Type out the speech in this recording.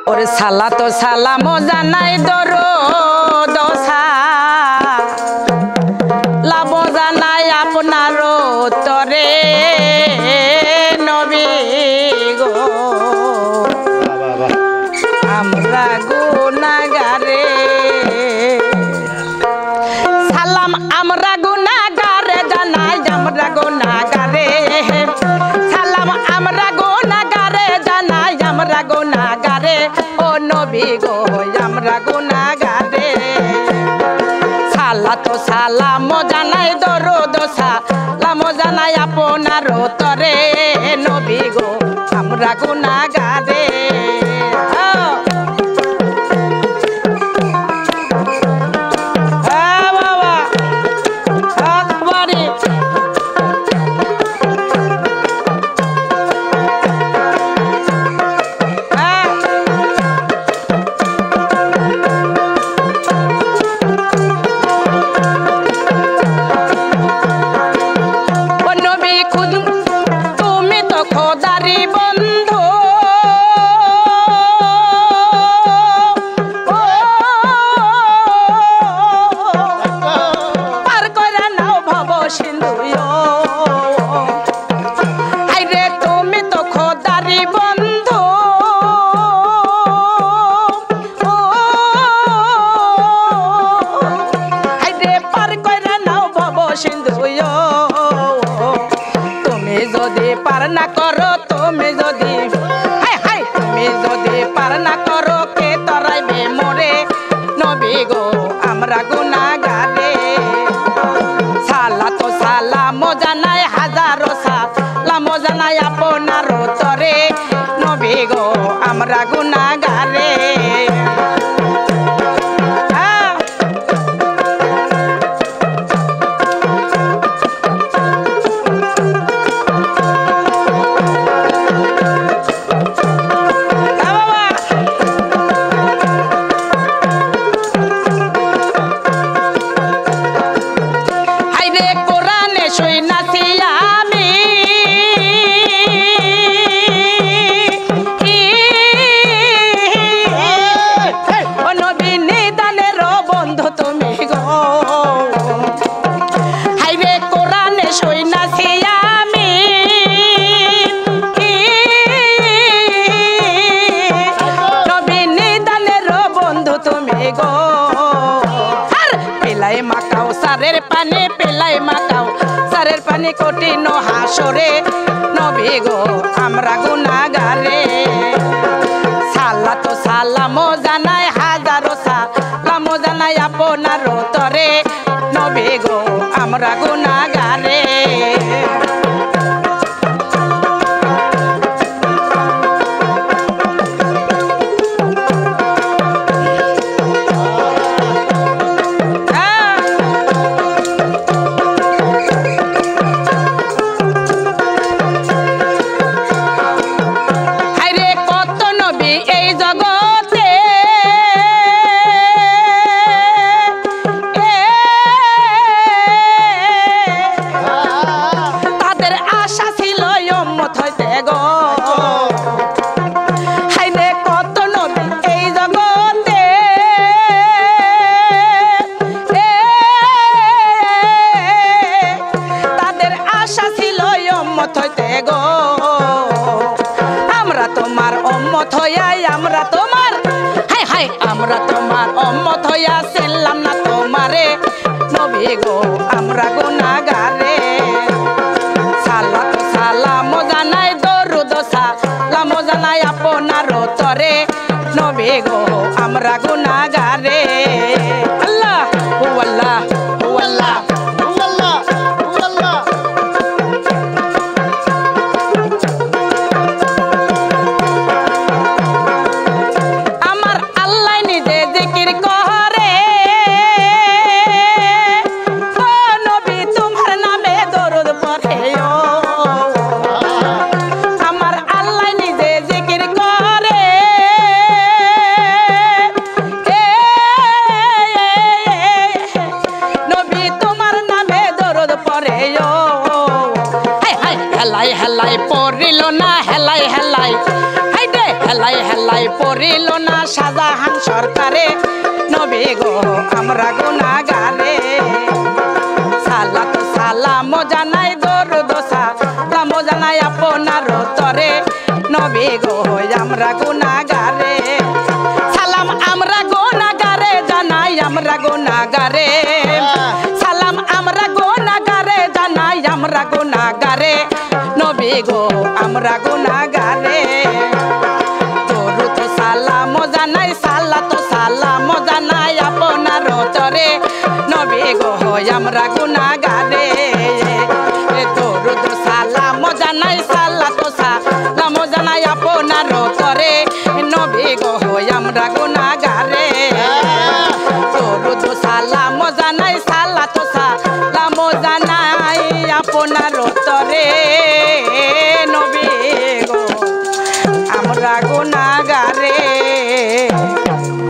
ওরে সালা তো সালাম জানাই দরদ সালাম জানাই আপনার তরে নবী গো আমরা গুনাহগারে সালাম আমরা গুনাহগারে জানাই আমরা গুনাহগারে সালাম আমরা গুনাহগারে জানাই আমরা গুনাহগারে ও নবী গো আমরা গুনাহগারে সালা তো সালাম জানাই দরুদ সালাম জানাই আপনার তরে নবী গো আমরা গুনাহগারে আমরা গুনাহগারে হাইরে কোরআনে শুই নাসিয়া সারের পানি কঠিন হাসরে নবী গো আমরা গুনাহগারে সালা তো সালাম জানাই হাজারো সালাম জানাই আপনার তরে নবী গো আমরা গুনাহগারে আমরা তোমার উম্মত হইয়া ছিলাম না তোমারে নবী গো আমরা গুনাহগারে সালাত সালাম জানাই দরুদ সালাম জানাই আপনার তরে নবী গো আমরা গুনাহগারে আল্লাহ ও আল্লাহ ও আল্লাহ হেলাই পড়িল না হেলাই হেলাই হাইদে হেলাই হেলাই পড়িল না শাহজাহান সরকারে নবী গো আমরা গুনাহগারে সালাত সালাম জানাই দরুদ সালাম জানাই আপনার তরে নবী গো আমরা গুনাহগারে সালাম আমরা গুনাহগারে জানাই আমরা গুনাহগারে সালাম আমরা গুনাহগারে জানাই আমরা গুনাহগারে নবী গো আমরা গুনাহগারে দরুদ সালাম জানাই সালাত সালাম জানাই আপনার তরে নবী গো আমরা গুনাহগারে দরুদ সালাম জানাই সালাত সালাম জানাই আপনার তরে নবী গো আমরা গুনাহগারে দরুদ সালাম জানাই সালাত সালাম জানাই আপনার তরে নবী গো আমরা গুনাহগারে